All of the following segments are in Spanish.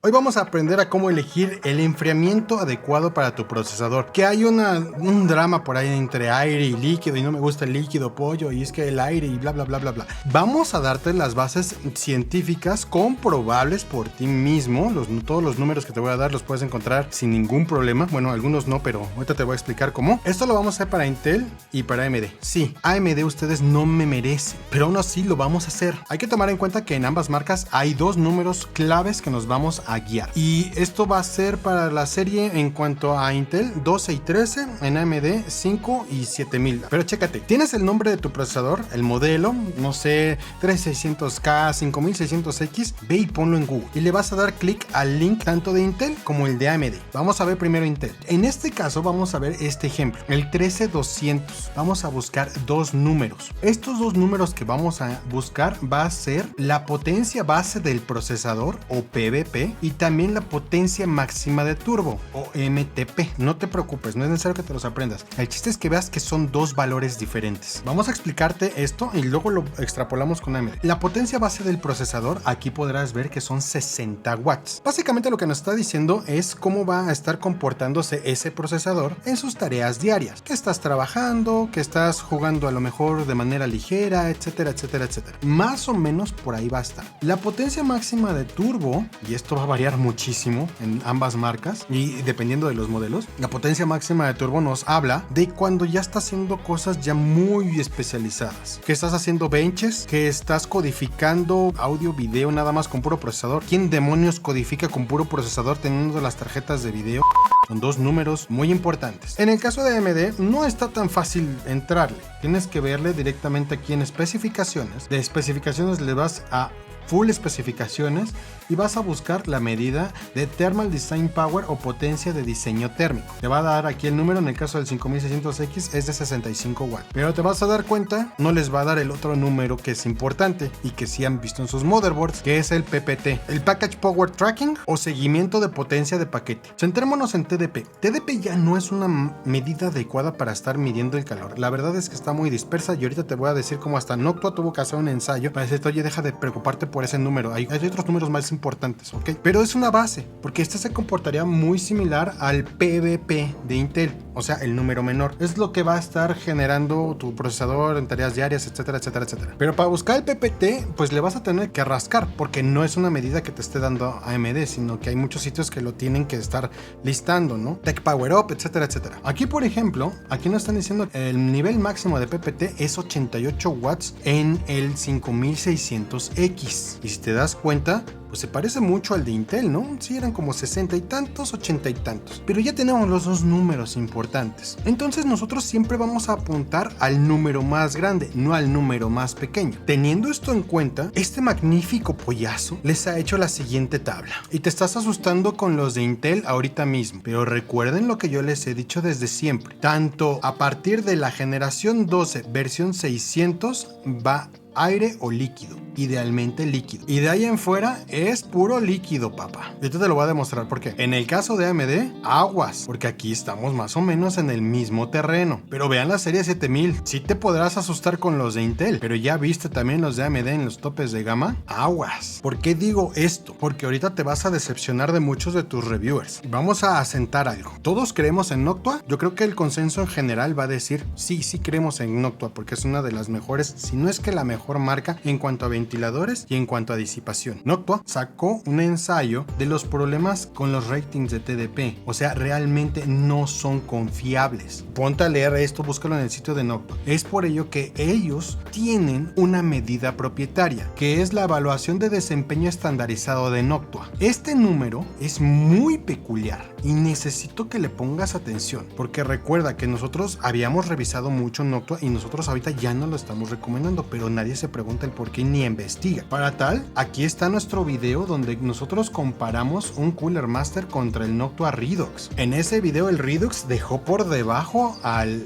Hoy vamos a aprender a cómo elegir el enfriamiento adecuado para tu procesador. Que hay un drama por ahí entre aire y líquido y no me gusta el líquido, pollo, y es que el aire y bla bla bla bla bla. Vamos a darte las bases científicas comprobables por ti mismo. Todos los números que te voy a dar los puedes encontrar sin ningún problema. Bueno, algunos no, pero ahorita te voy a explicar cómo. Esto lo vamos a hacer para Intel y para AMD. Sí, AMD ustedes no me merecen, pero aún así lo vamos a hacer. Hay que tomar en cuenta que en ambas marcas hay dos números claves que nos vamos a guiar. Y esto va a ser para la serie en cuanto a Intel 12 y 13, en AMD 5 y 7000. Pero chécate, tienes el nombre de tu procesador, el modelo, no sé, 3600K, 5600X, ve y ponlo en Google. Y le vas a dar clic al link tanto de Intel como el de AMD. Vamos a ver primero Intel. En este caso vamos a ver este ejemplo, el 13200. Vamos a buscar dos números. Estos dos números que vamos a buscar va a ser la potencia base del procesador o PVP y también la potencia máxima de turbo o MTP. No te preocupes, no es necesario que te los aprendas. El chiste es que veas que son dos valores diferentes. Vamos a explicarte esto y luego lo extrapolamos con AMD. La potencia base del procesador, aquí podrás ver que son 60 watts. Básicamente lo que nos está diciendo es cómo va a estar comportándose ese procesador en sus tareas diarias. Que estás trabajando, que estás jugando a lo mejor de manera ligera, etcétera, etcétera, etcétera. Más o menos por ahí va a estar. La potencia máxima de turbo, y esto va a variar muchísimo en ambas marcas y dependiendo de los modelos, la potencia máxima de turbo nos habla de cuando ya estás haciendo cosas ya muy especializadas, que estás haciendo benches, que estás codificando audio, video nada más con puro procesador. ¿Quién demonios codifica con puro procesador teniendo las tarjetas de video? Son dos números muy importantes. En el caso de AMD no está tan fácil entrarle, tienes que verle directamente aquí en especificaciones. De especificaciones le vas a full especificaciones y vas a buscar la medida de Thermal Design Power o potencia de diseño térmico. Te va a dar aquí el número, en el caso del 5600X es de 65 watts. Pero te vas a dar cuenta, no les va a dar el otro número que es importante y que sí han visto en sus motherboards, que es el PPT, el Package Power Tracking o seguimiento de potencia de paquete. Centrémonos en TDP. TDP ya no es una medida adecuada para estar midiendo el calor. La verdad es que está muy dispersa y ahorita te voy a decir cómo hasta Noctua tuvo que hacer un ensayo para decirte, oye, deja de preocuparte por ese número. Hay otros números más importantes, ¿ok? Pero es una base, porque este se comportaría muy similar al PVP de Intel, o sea, el número menor. Es lo que va a estar generando tu procesador en tareas diarias, etcétera, etcétera, etcétera. Pero para buscar el PPT, pues le vas a tener que rascar, porque no es una medida que te esté dando AMD, sino que hay muchos sitios que lo tienen que estar listando, ¿no? Tech Power Up, etcétera, etcétera. Aquí, por ejemplo, aquí nos están diciendo el nivel máximo de PPT es 88 watts en el 5600X. Y si te das cuenta, pues se parece mucho al de Intel, ¿no? Sí, eran como 60 y tantos, 80 y tantos. Pero ya tenemos los dos números importantes. Entonces nosotros siempre vamos a apuntar al número más grande, no al número más pequeño. Teniendo esto en cuenta, este magnífico pollazo les ha hecho la siguiente tabla. Y te estás asustando con los de Intel ahorita mismo. Pero recuerden lo que yo les he dicho desde siempre. Tanto a partir de la generación 12, versión 600, va aire o líquido, idealmente líquido, y de ahí en fuera es puro líquido, papá. Esto te lo voy a demostrar porque en el caso de AMD, aguas, porque aquí estamos más o menos en el mismo terreno. Pero vean la serie 7000, sí te podrás asustar con los de Intel, pero ya viste también los de AMD en los topes de gama, aguas. ¿Por qué digo esto? Porque ahorita te vas a decepcionar de muchos de tus reviewers. Vamos a asentar algo. ¿Todos creemos en Noctua? Yo creo que el consenso en general va a decir sí creemos en Noctua porque es una de las mejores, si no es que la mejor marca en cuanto a ventiladores y en cuanto a disipación. Noctua sacó un ensayo de los problemas con los ratings de TDP, o sea, realmente no son confiables. Ponte a leer esto, búscalo en el sitio de Noctua. Es por ello que ellos tienen una medida propietaria, que es la evaluación de desempeño estandarizado de Noctua. Este número es muy peculiar y necesito que le pongas atención, porque recuerda que nosotros habíamos revisado mucho Noctua y nosotros ahorita ya no lo estamos recomendando, pero nadie se pregunta el por qué ni investiga. Para tal, aquí está nuestro video donde nosotros comparamos un Cooler Master contra el Noctua Redux. En ese video el Redux dejó por debajo al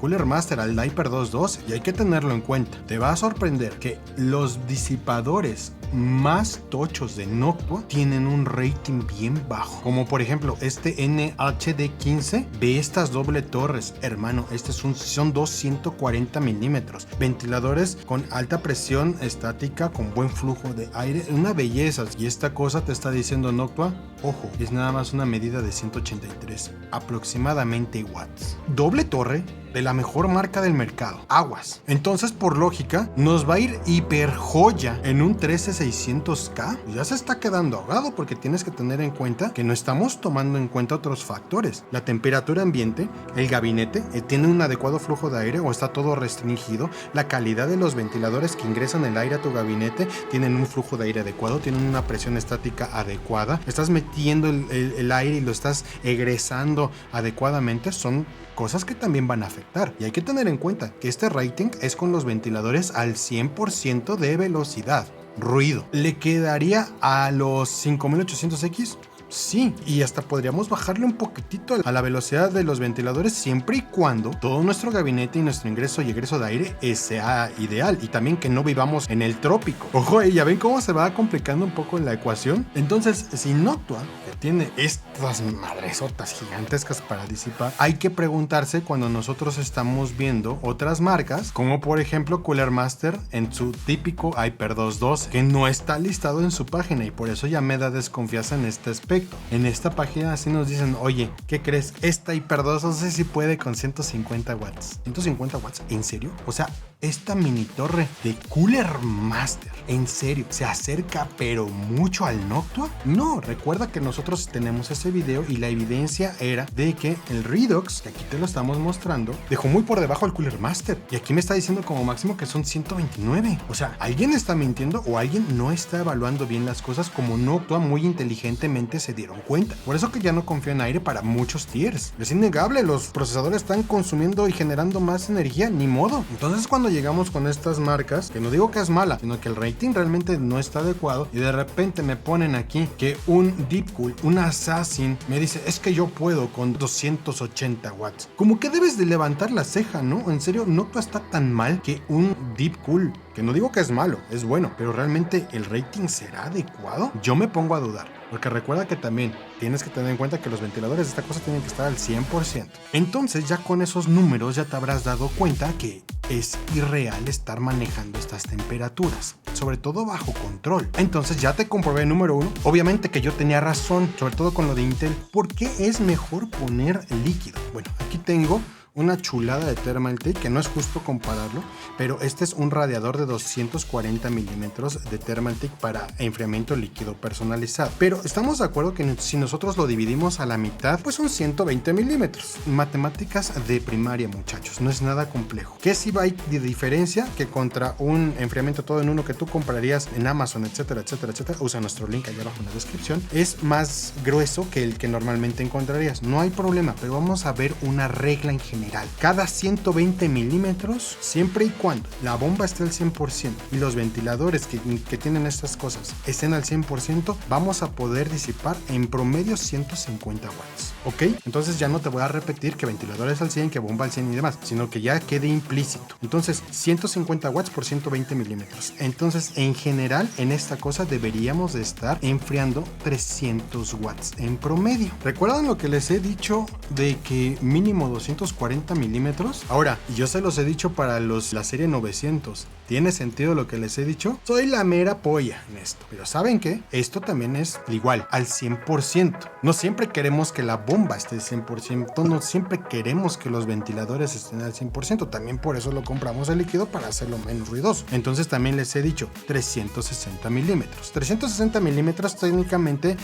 Cooler Master, al Hyper 212, y hay que tenerlo en cuenta. Te va a sorprender que los disipadores más tochos de Noctua tienen un rating bien bajo. Como por ejemplo este NHD15. Ve estas doble torres, hermano. Son 240 milímetros. Ventiladores con alta presión estática, con buen flujo de aire. Una belleza. Y esta cosa te está diciendo Noctua, ojo, es nada más una medida de 183 aproximadamente watts. Doble torre de la mejor marca del mercado, aguas. Entonces, por lógica, nos va a ir hiper joya en un 13600K. Ya se está quedando ahogado, porque tienes que tener en cuenta que no estamos tomando en cuenta otros factores. La temperatura ambiente, el gabinete, tiene un adecuado flujo de aire o está todo restringido. La calidad de los ventiladores que ingresan el aire a tu gabinete tienen un flujo de aire adecuado, tienen una presión estática adecuada. Estás metiendo el aire y lo estás egresando adecuadamente. Son cosas que también van a afectar. Y hay que tener en cuenta que este rating es con los ventiladores al 100% de velocidad. Ruido. ¿Le quedaría a los 5800X? Sí, y hasta podríamos bajarle un poquitito a la velocidad de los ventiladores siempre y cuando todo nuestro gabinete y nuestro ingreso y egreso de aire sea ideal, y también que no vivamos en el trópico. Ojo, ya ven cómo se va complicando un poco la ecuación. Entonces, si Noctua, que tiene estas madresotas gigantescas para disipar, hay que preguntarse cuando nosotros estamos viendo otras marcas, como por ejemplo Cooler Master en su típico Hyper 212, que no está listado en su página, y por eso ya me da desconfianza en este aspecto. En esta página así nos dicen, oye, ¿qué crees? Esta Hyper 212 sí puede con 150 watts. ¿150 watts? ¿En serio? O sea, esta mini torre de Cooler Master, ¿en serio? ¿Se acerca pero mucho al Noctua? No, recuerda que nosotros tenemos ese video y la evidencia era de que el Redox, que aquí te lo estamos mostrando, dejó muy por debajo al Cooler Master. Y aquí me está diciendo como máximo que son 129. O sea, alguien está mintiendo o alguien no está evaluando bien las cosas, como Noctua muy inteligentemente se dieron cuenta. Por eso que ya no confío en aire para muchos tiers. Es innegable, los procesadores están consumiendo y generando más energía, ni modo. Entonces, cuando llegamos con estas marcas, que no digo que es mala, sino que el rating realmente no está adecuado, y de repente me ponen aquí que un Deepcool, un Assassin, me dice, es que yo puedo con 280 watts. Como que debes de levantar la ceja, ¿no? En serio, Noctua está tan mal que un Deepcool, que no digo que es malo, es bueno, pero realmente el rating será adecuado. Yo me pongo a dudar. Porque recuerda que también tienes que tener en cuenta que los ventiladores de esta cosa tienen que estar al 100%. Entonces, ya con esos números ya te habrás dado cuenta que es irreal estar manejando estas temperaturas, sobre todo bajo control. Entonces ya te comprobé, número uno, obviamente que yo tenía razón, sobre todo con lo de Intel. ¿Por qué es mejor poner líquido? Bueno, aquí tengo una chulada de Thermaltake, que no es justo compararlo, pero este es un radiador de 240 milímetros de Thermaltake para enfriamiento líquido personalizado. Pero estamos de acuerdo que si nosotros lo dividimos a la mitad, pues son 120 milímetros. Matemáticas de primaria, muchachos, no es nada complejo. ¿Qué sí va de diferencia? Que contra un enfriamiento todo en uno que tú comprarías en Amazon, etcétera, etcétera, etcétera, usa nuestro link allá abajo en la descripción, es más grueso que el que normalmente encontrarías. No hay problema, pero vamos a ver una regla en general. Cada 120 milímetros, siempre y cuando la bomba esté al 100% y los ventiladores que tienen estas cosas estén al 100%, vamos a poder disipar en promedio 150 watts. ¿Ok? Entonces ya no te voy a repetir que ventiladores al 100, que bomba al 100 y demás, sino que ya quede implícito. Entonces, 150 watts por 120 milímetros. Entonces, en general, en esta cosa deberíamos de estar enfriando 300 watts en promedio. ¿Recuerdan lo que les he dicho de que mínimo 240 milímetros? Ahora, yo se los he dicho para la serie 900. ¿Tiene sentido lo que les he dicho? Soy la mera polla en esto. Pero ¿saben qué? Esto también es igual, al 100%. No siempre queremos que la bomba esté al 100%. No siempre queremos que los ventiladores estén al 100%. También por eso lo compramos el líquido, para hacerlo menos ruidoso. Entonces también les he dicho 360 milímetros. 360 milímetros técnicamente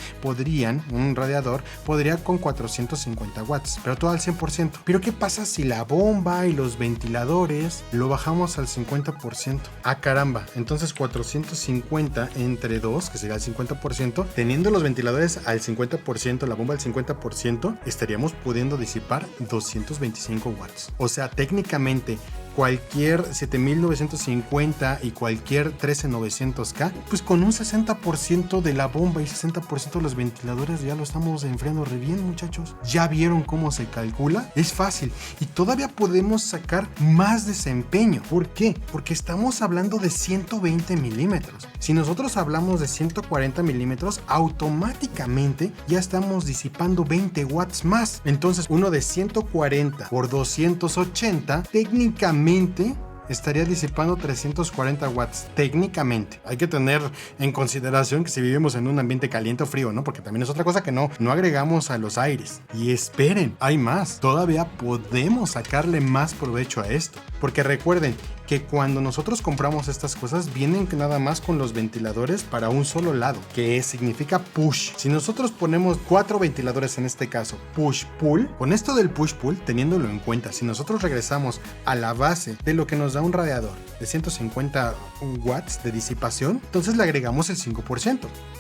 un radiador podría con 450 watts, pero todo al 100%. Pero ¿qué pasa si la bomba y los ventiladores lo bajamos al 50%? Ah, caramba, entonces 450 entre 2, que sería el 50%, teniendo los ventiladores al 50%, la bomba al 50%, estaríamos pudiendo disipar 225 watts. O sea, técnicamente cualquier 7950 y cualquier 13900K, pues con un 60% de la bomba y 60% de los ventiladores ya lo estamos enfriando re bien, muchachos. ¿Ya vieron cómo se calcula? Es fácil y todavía podemos sacar más desempeño. ¿Por qué? Porque estamos hablando de 120 milímetros. Si nosotros hablamos de 140 milímetros, automáticamente ya estamos disipando 20 watts más. Entonces, uno de 140 por 280, técnicamente estaría disipando 340 watts, técnicamente. Hay que tener en consideración que si vivimos en un ambiente caliente o frío, ¿no? Porque también es otra cosa que no agregamos a los aires. Y esperen, hay más. Todavía podemos sacarle más provecho a esto. Porque recuerden que cuando nosotros compramos estas cosas vienen nada más con los ventiladores para un solo lado, que significa push. Si nosotros ponemos 4 ventiladores en este caso, push-pull, con esto del push-pull, teniéndolo en cuenta, si nosotros regresamos a la base de lo que nos da un radiador de 150 watts de disipación, entonces le agregamos el 5%.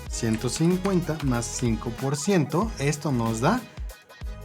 150 más 5%, esto nos da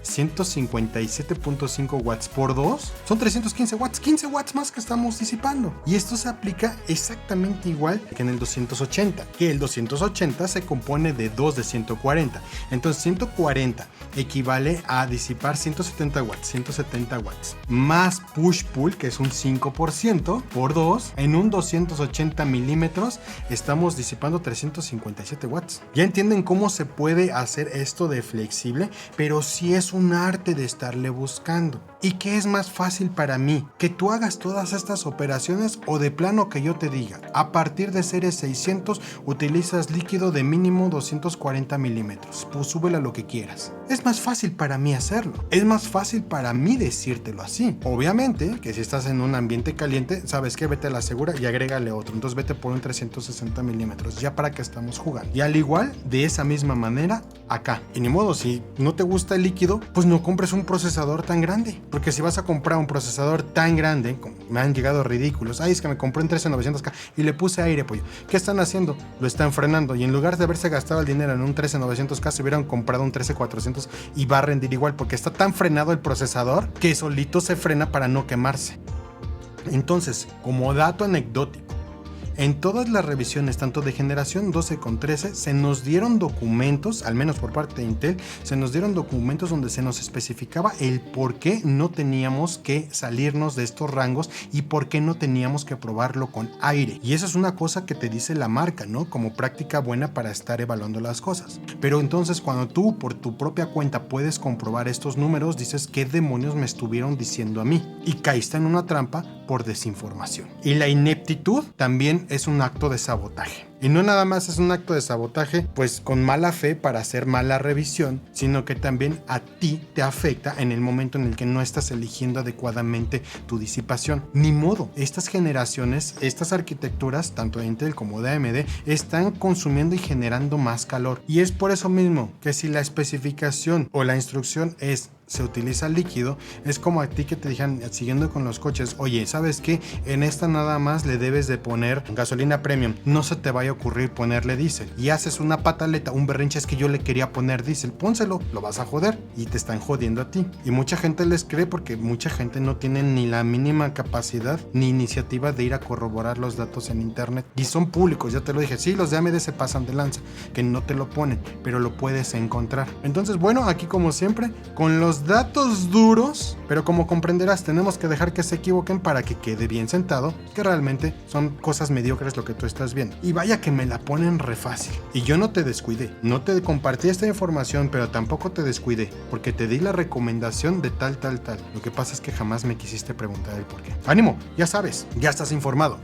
157.5 watts por 2 son 315 watts, 15 watts más que estamos disipando. Y esto se aplica exactamente igual que en el 280, que el 280 se compone de 2 de 140. Entonces 140 equivale a disipar 170 watts, más push-pull, que es un 5% por 2, en un 280 milímetros estamos disipando 357 watts. Ya entienden cómo se puede hacer esto de flexible, pero sí es un arte de estarle buscando. ¿Y qué es más fácil para mí? ¿Que tú hagas todas estas operaciones o de plano que yo te diga, a partir de series 600 utilizas líquido de mínimo 240 milímetros? Pues súbele a lo que quieras. Es más fácil para mí hacerlo. Es más fácil para mí decírtelo así. Obviamente que si estás en un ambiente caliente, sabes que vete a la segura y agrégale otro. Entonces vete por un 360 milímetros. Ya para que estamos jugando. Y al igual, de esa misma manera, acá. Y ni modo, si no te gusta el líquido, pues no compres un procesador tan grande. Porque si vas a comprar un procesador tan grande, como me han llegado ridículos, ay, es que me compré un 13900K y le puse aire, pollo. ¿Qué están haciendo? Lo están frenando. Y en lugar de haberse gastado el dinero en un 13900K, se hubieran comprado un 13400 y va a rendir igual, porque está tan frenado el procesador que solito se frena para no quemarse. Entonces, como dato anecdótico, en todas las revisiones, tanto de generación 12 con 13, se nos dieron documentos, al menos por parte de Intel, se nos dieron documentos donde se nos especificaba el por qué no teníamos que salirnos de estos rangos y por qué no teníamos que probarlo con aire. Y eso es una cosa que te dice la marca, ¿no? Como práctica buena para estar evaluando las cosas. Pero entonces, cuando tú por tu propia cuenta puedes comprobar estos números, dices, ¿qué demonios me estuvieron diciendo a mí? Y caíste en una trampa por desinformación. Y la ineptitud también es un acto de sabotaje. Y no nada más es un acto de sabotaje, pues con mala fe para hacer mala revisión, sino que también a ti te afecta en el momento en el que no estás eligiendo adecuadamente tu disipación. Ni modo, estas generaciones, estas arquitecturas, tanto de Intel como de AMD, están consumiendo y generando más calor. Y es por eso mismo que si la especificación o la instrucción se utiliza líquido, es como a ti que te digan, siguiendo con los coches, oye, ¿sabes qué? En esta nada más le debes de poner gasolina premium, no se te vaya a ocurrir ponerle diésel, y haces una pataleta, un berrinche, es que yo le quería poner diésel, pónselo, lo vas a joder, y te están jodiendo a ti. Y mucha gente les cree porque mucha gente no tiene ni la mínima capacidad ni iniciativa de ir a corroborar los datos en internet, y son públicos, ya te lo dije, sí, los de AMD se pasan de lanza, que no te lo ponen, pero lo puedes encontrar. Entonces, bueno, aquí como siempre, con los datos duros, pero como comprenderás, tenemos que dejar que se equivoquen para que quede bien sentado, que realmente son cosas mediocres lo que tú estás viendo. Y vaya que me la ponen re fácil. Y yo no te descuidé, no te compartí esta información, pero tampoco te descuidé, porque te di la recomendación de tal. Lo que pasa es que jamás me quisiste preguntar el por qué. ¡Ánimo! Ya sabes, ya estás informado.